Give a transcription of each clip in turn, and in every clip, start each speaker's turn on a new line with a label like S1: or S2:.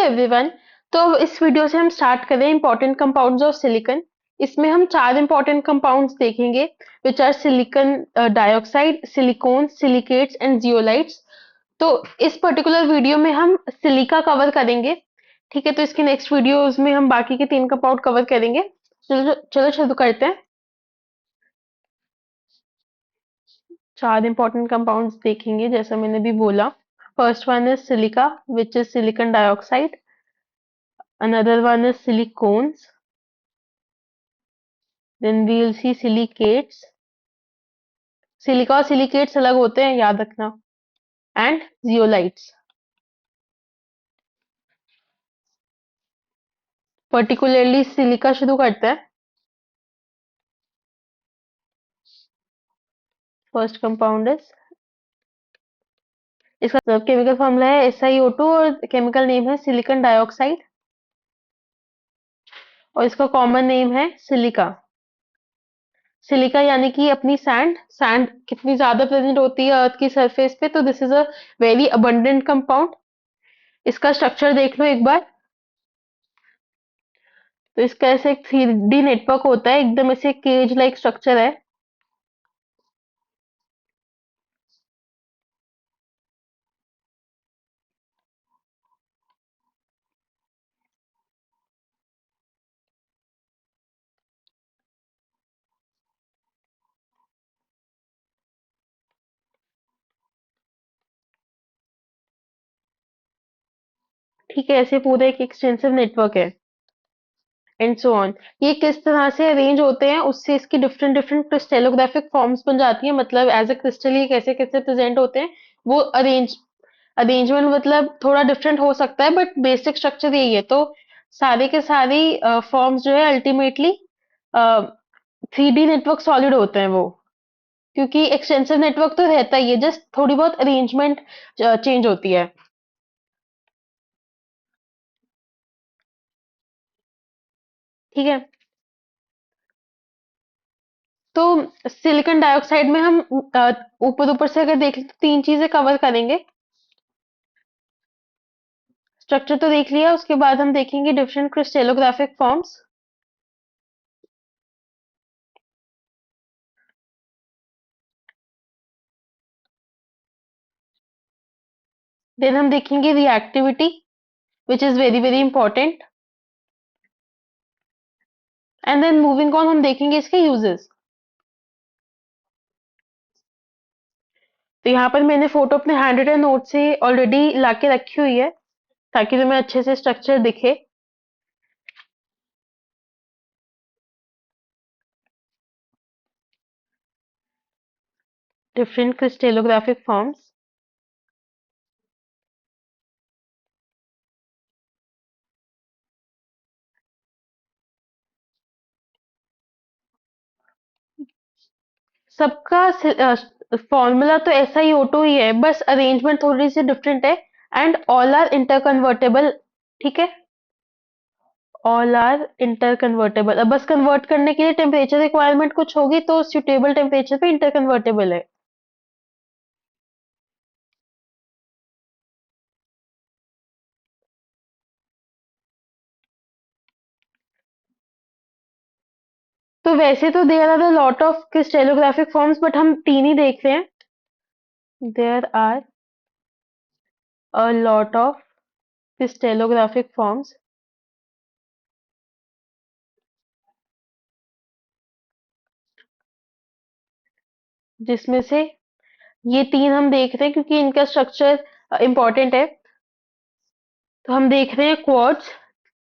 S1: Everyone. तो इस video से हम स्टार्ट करें इंपॉर्टेंट कंपाउंड्स ऑफ सिलिकॉन। इसमें हम चार इंपॉर्टेंट कंपाउंड्स देखेंगे which are silicon dioxide, silicon, silicates and zeolites. तो इस पर्टिकुलर वीडियो में हम सिलिका कवर करेंगे। ठीक है, तो इसकी नेक्स्ट वीडियोस में हम बाकी के तीन कंपाउंड कवर करेंगे। चलो चलो शुरू करते हैं। चार इंपॉर्टेंट कंपाउंड्स देखेंगे जैसा मैंने भी बोला। First one is silica which is silicon dioxide. Another one is silicones. Then we'll see silicates. Silica और सिलिकेट्स अलग होते हैं, याद रखना। And zeolites. पर्टिकुलरली सिलिका शुरू करते हैं। फर्स्ट कंपाउंड इज, इसका केमिकल फॉर्मूला है SiO2 और केमिकल नेम है सिलिकॉन डाइऑक्साइड। और इसका कॉमन नेम है सिलिका। सिलिका यानी कि अपनी सैंड सैंड कितनी ज्यादा प्रेजेंट होती है अर्थ की सरफेस पे, तो this is a very abundant compound. इसका स्ट्रक्चर देख लो एक बार। तो इसका ऐसे एक 3D नेटवर्क होता है, एकदम ऐसे केज लाइक स्ट्रक्चर है। ठीक है, ऐसे पूरा एक एक्सटेंसिव नेटवर्क है। And so on. ये किस तरह से अरेंज होते हैं उससे इसकी डिफरेंट डिफरेंट क्रिस्टेलोग्राफिक फॉर्म्स बन जाती है, मतलब एज अ क्रिस्टल ये कैसे कैसे प्रेजेंट होते हैं। वो अरेंजमेंट मतलब थोड़ा डिफरेंट हो सकता है बट बेसिक स्ट्रक्चर यही है। तो सारे के सारे फॉर्म्स जो है अल्टीमेटली 3D नेटवर्क सॉलिड होते हैं वो, क्योंकि एक्सटेंसिव नेटवर्क तो रहता ही है, जस्ट थोड़ी बहुत अरेंजमेंट चेंज होती है। ठीक है, तो सिलिकॉन डाइऑक्साइड में हम ऊपर ऊपर से अगर देख लें तो तीन चीजें कवर करेंगे। स्ट्रक्चर तो देख लिया, उसके बाद हम देखेंगे डिफरेंट क्रिस्टेलोग्राफिक फॉर्म्स। देन हम देखेंगे reactivity which is very very important. And then moving on हम देखेंगे इसके यूजेस। तो यहाँ पर मैंने फोटो अपने हैंड रिटन नोट से ऑलरेडी लाके रखी हुई है ताकि तुम्हें अच्छे से स्ट्रक्चर दिखे। Different crystallographic forms. सबका फॉर्मूला तो SiO2 ही है, बस अरेंजमेंट थोड़ी सी डिफरेंट है। And all are interconvertible. ठीक है, ऑल आर इंटर कन्वर्टेबल। अब बस कन्वर्ट करने के लिए टेम्परेचर रिक्वायरमेंट कुछ होगी तो सुटेबल टेम्परेचर पे इंटर कन्वर्टेबल है। तो वैसे तो there are a lot of crystallographic forms but हम तीन ही देख रहे हैं। There are a lot of crystallographic forms, जिसमें से ये तीन हम देख रहे हैं क्योंकि इनका स्ट्रक्चर इंपॉर्टेंट है। तो हम देख रहे हैं क्वार्ट्ज,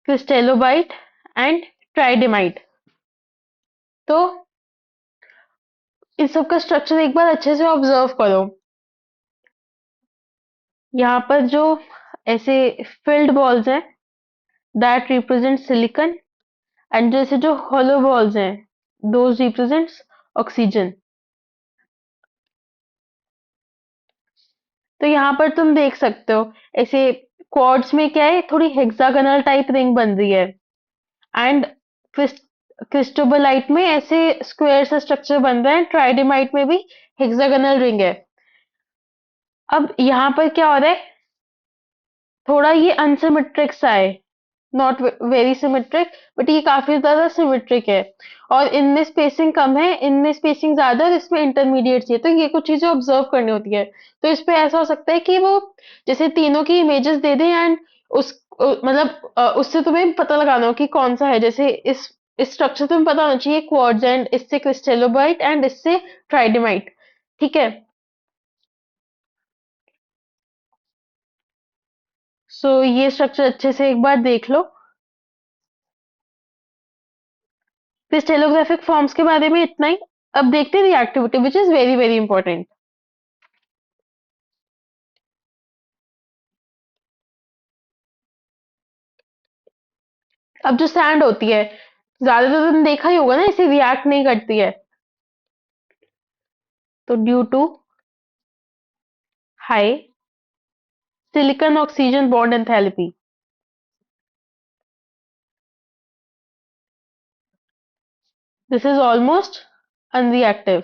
S1: क्रिस्टेलोबाइट एंड ट्राइडेमाइट। तो इन सब का स्ट्रक्चर एक बार अच्छे से ऑब्जर्व करो। यहाँ पर जो ऐसे फिल्ड बॉल्स हैं दैट रिप्रेजेंट सिलिकॉन, एंड जैसे जो हॉलो बॉल्स हैं दोज रिप्रेजेंट्स ऑक्सीजन। तो यहाँ पर तुम देख सकते हो ऐसे क्वार्ट्ज में क्या है, थोड़ी हेक्सागोनल टाइप रिंग बन रही है। एंड क्रिस्टोबलाइट में ऐसे स्क्वायर सा स्ट्रक्चर बन रहा है। ट्राइडेमाइट में भी हेक्सागोनल रिंग है। अब यहाँ पर क्या हो रहा है, थोड़ा ये अनसिमेट्रिक सा है, नॉट वेरी सिमेट्रिक, बट ये काफी ज्यादा सिमेट्रिक है। और इनमें स्पेसिंग कम है, इनमें स्पेसिंग ज्यादा है, और इसमें इंटरमीडिएट चाहिए। तो ये कुछ चीजें ऑब्जर्व करनी होती है। तो इस पे ऐसा हो सकता है कि वो जैसे तीनों की इमेजेस दे दें, एंड उस मतलब उससे तुम्हें पता लगाना हो कि कौन सा है। जैसे इस स्ट्रक्चर तुम्हें पता होना चाहिए क्वार्ट्ज, एंड इससे क्रिस्टेलोबाइट, एंड इससे ट्राइडेमाइट। ठीक है। सो ये स्ट्रक्चर अच्छे से एक बार देख लो। क्रिस्टेलोग्राफिक फॉर्म्स के बारे में इतना ही। अब देखते हैं reactivity, which is very very important. अब जो सैंड होती है, ज्यादातर तुमने देखा ही होगा ना, इसे रिएक्ट नहीं करती है। तो due to high silicon oxygen bond enthalpy, this is almost unreactive.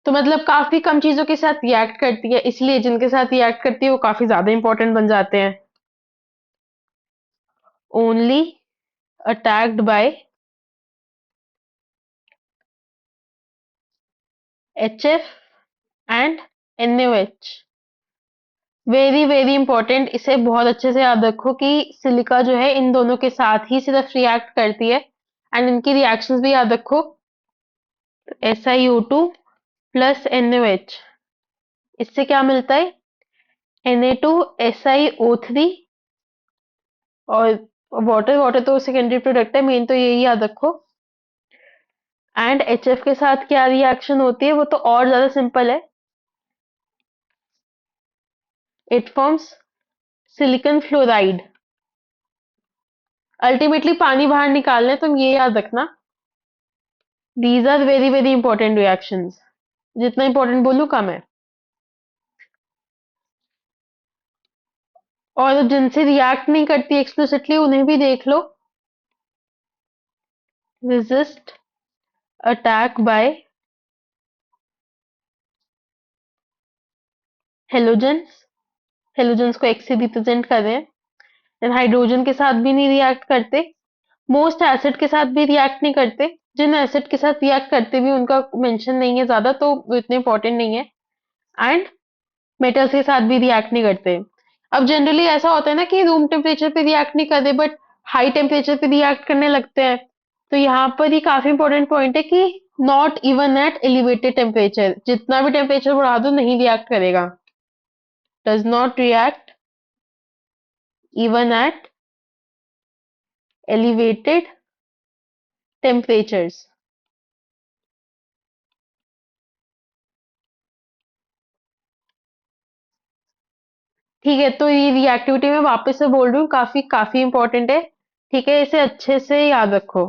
S1: तो मतलब काफी कम चीजों के साथ रिएक्ट करती है, इसलिए जिनके साथ रिएक्ट करती है वो काफी ज्यादा इंपॉर्टेंट बन जाते हैं। Only attacked by HF and NaOH। Very very important, इसे बहुत अच्छे से याद रखो कि सिलिका जो है इन दोनों के साथ ही सिर्फ रिएक्ट करती है। एंड इनकी रिएक्शंस भी याद रखो। SiO2 प्लस NaOH, इससे क्या मिलता है? Na2SiO3। और वाटर वाटर तो सेकेंडरी प्रोडक्ट है, मेन तो यही याद रखो। एंड HF के साथ क्या रिएक्शन होती है वो तो और ज्यादा सिंपल है। It forms silicon fluoride. Ultimately पानी बाहर निकालना है, तुम ये याद रखना। These are very very important reactions. जितना इंपॉर्टेंट बोलूं कम है। और जिनसे रिएक्ट नहीं करती एक्सप्लिसिटली उन्हें भी देख लो। resist attack by halogens. Halogens को एक्स से रिप्रेजेंट कर रहे हैं। एंड हाइड्रोजन के साथ भी नहीं रिएक्ट करते। मोस्ट एसिड के साथ भी रिएक्ट नहीं करते। जिन एसिड के साथ रिएक्ट करते भी उनका मेंशन नहीं है ज्यादा, तो वो इतने इंपॉर्टेंट नहीं है। एंड मेटल्स के साथ भी रिएक्ट नहीं करते। अब जनरली ऐसा होता है ना कि रूम टेम्परेचर पे रिएक्ट नहीं करते, बट हाई टेम्परेचर पे रिएक्ट करने लगते हैं। तो यहाँ पर ये काफी इंपॉर्टेंट पॉइंट है कि not even at elevated temperature, जितना भी टेम्परेचर बढ़ा दो नहीं रिएक्ट करेगा। Does not react even at elevated temperatures. ठीक है, तो ये रिएक्टिविटी मैं वापस से बोल रही हूँ, काफी काफी इंपॉर्टेंट है। ठीक है, इसे अच्छे से याद रखो।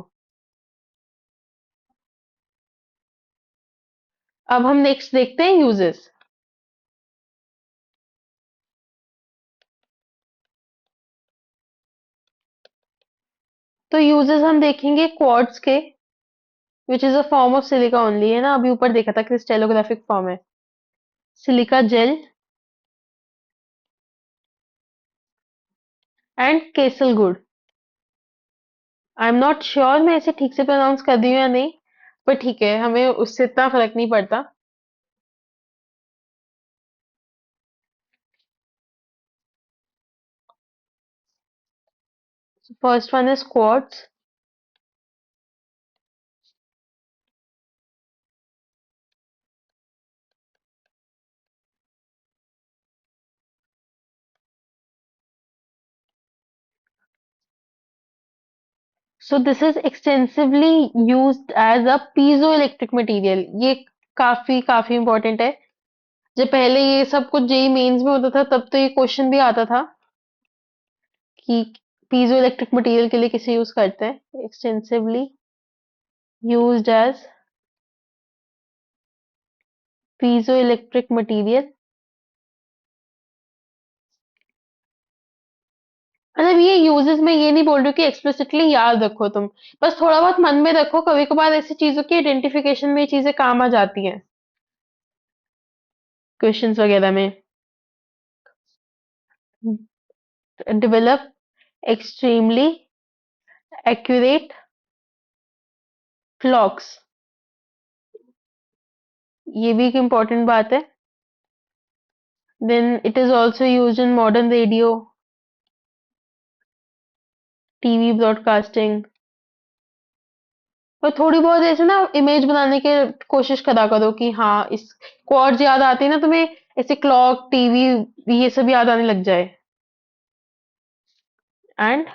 S1: अब हम नेक्स्ट देखते हैं यूजेस। तो यूजेस हम देखेंगे क्वार्ट्ज के, which is a form of silica only, है ना, अभी ऊपर देखा था क्रिस्टेलोग्राफिक फॉर्म है। Silica gel and castle good. I am not sure मैं इसे ठीक से प्रोनाउंस कर रही हूँ या नहीं, पर ठीक है, हमें उससे इतना फर्क नहीं पड़ता। First one is quartz. So this is extensively used as a piezoelectric material. ये काफी काफी इंपॉर्टेंट है। जब पहले ये सब कुछ जेई मेंस में होता था, तब तो ये क्वेश्चन भी आता था कि पीजो इलेक्ट्रिक मटेरियल के लिए किसे यूज करते हैं। Extensively used as piezoelectric material. मतलब ये यूजेस में ये नहीं बोल रही हूँ कि एक्सप्लिसिटली याद रखो तुम, बस थोड़ा बहुत मन में रखो, कभी कभार ऐसी चीजों की आइडेंटिफिकेशन में ये चीजें काम आ जाती हैं। क्वेश्चंस वगैरह में। डेवलप एक्सट्रीमली एक्यूरेट क्लॉक्स, ये भी एक इम्पोर्टेंट बात है। Then it is also used in modern radio, TV broadcasting. और थोड़ी बहुत ऐसे ना इमेज बनाने की कोशिश करा करो कि हाँ इस क्वाड्स याद आते हैं ना तुम्हें, ऐसे क्लॉक टीवी ये सब याद आने लग जाए। And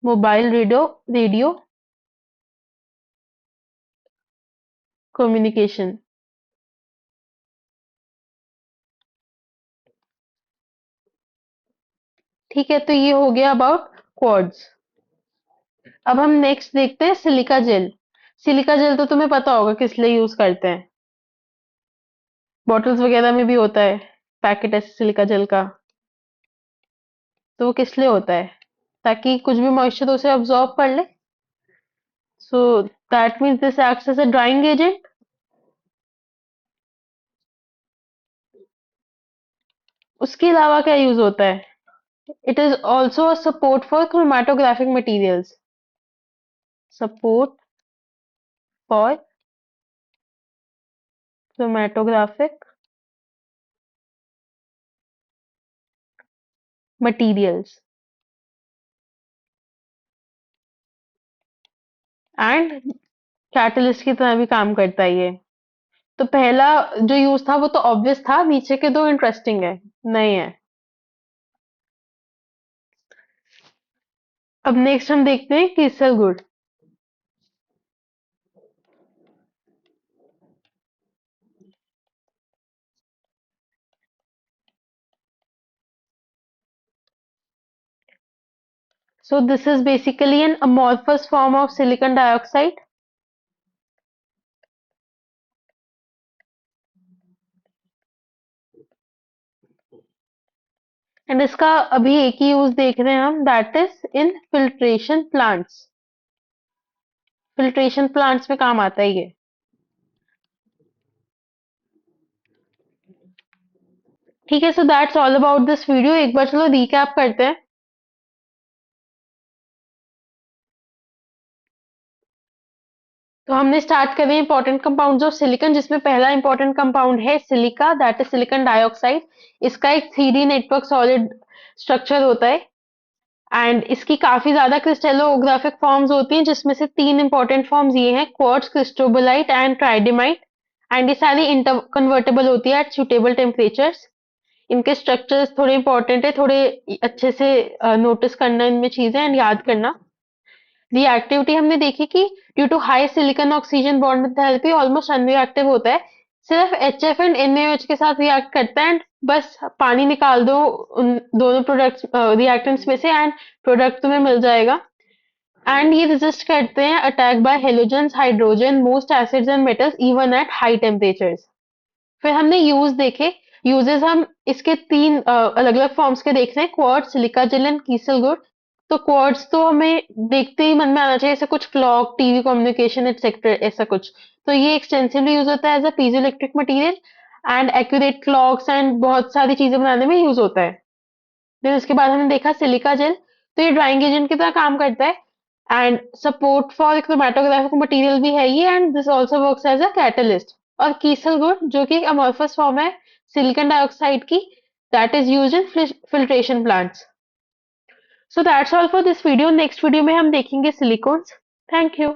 S1: mobile radio, radio communication. ठीक है, तो ये हो गया अबाउट क्वाड्स। अब हम नेक्स्ट देखते हैं सिलिका जेल। सिलिका जेल तो तुम्हें पता होगा किस लिए यूज करते हैं, बॉटल्स वगैरह में भी होता है पैकेट ऐसे सिलिका जेल का। तो वो किस लिए होता है? ताकि कुछ भी मॉइस्चर उसे अब्सॉर्ब कर ले। So that means this acts as a drying agent. उसके अलावा क्या यूज होता है? It is also a support for chromatographic materials. Support for chromatographic materials and catalyst की तरह भी काम करता है ये। तो पहला जो यूज था वो तो ऑब्वियस था, नीचे के दो इंटरेस्टिंग है, नए हैं। अब नेक्स्ट हम देखते हैं केसर गुड़। So this is basically an amorphous form of silicon dioxide, and इसका अभी एक ही यूज देख रहे हैं हम, that is in filtration plants. Filtration plants में काम आता है ये। ठीक है, सो that's all about this video. एक बार चलो रिकैप करते हैं। तो हमने स्टार्ट करें इंपॉर्टेंट कंपाउंड्स ऑफ सिलिकॉन, जिसमें पहला इंपॉर्टेंट कंपाउंड है silica, that is silicon dioxide. इसका एक 3D नेटवर्क सॉलिड स्ट्रक्चर होता है एंड इसकी काफी ज्यादा क्रिस्टेलोग्राफिक फॉर्म्स होती हैं, जिसमें से तीन इंपॉर्टेंट फॉर्म्स ये हैं, क्वार्ट्ज, क्रिस्टोबलाइट एंड ट्राइडेमाइट। एंड ये सारी इंटर कन्वर्टेबल होती है एट सुटेबल टेम्परेचर्स। इनके स्ट्रक्चर्स थोड़े इंपॉर्टेंट है, थोड़े अच्छे से नोटिस करना इनमें चीजें एंड याद करना। रिएक्टिविटी हमने देखी कि due to high silicon oxygen bond enthalpy almost unreactive होता है। सिर्फ एचएफ एंड एनएओएच के साथ रिएक्ट करता है एंड बस पानी निकाल दो उन दोनों प्रोडक्ट्स रिएक्टेंट्स में से एंड प्रोडक्ट तुम्हें मिल जाएगा। एंड ये रेजिस्ट करते हैं attack by halogens, hydrogen, most acids and metals even at high temperatures. फिर हमने यूज देखे। यूजेस हम इसके तीन अलग अलग फॉर्म्स के देख रहे हैं, quartz, silica gel and kieselguhr. तो क्वार्ट्ज तो हमें देखते ही मन में आना चाहिए, ऐसे कुछ क्लॉक, टीवी कम्युनिकेशन एक्सेट्रा ऐसा कुछ। तो ये एक्सटेंसिवली यूज होता है as a piezoelectric material and accurate clocks and बहुत सारी चीजें बनाने में यूज होता है। फिर उसके बाद हमने देखा सिलिका जेल, तो ये ड्राइंग एजेंट की तरह काम करता है and support for chromatographic material भी है ये, and this also works as a catalyst. और कीसल गुड जो कि अमorphous फॉर्म है सिलिकॉन डाइऑक्साइड की, that is used in filtration plants. So that's all for this video. Next video में हम देखेंगे सिलिकॉन्स। Thank you.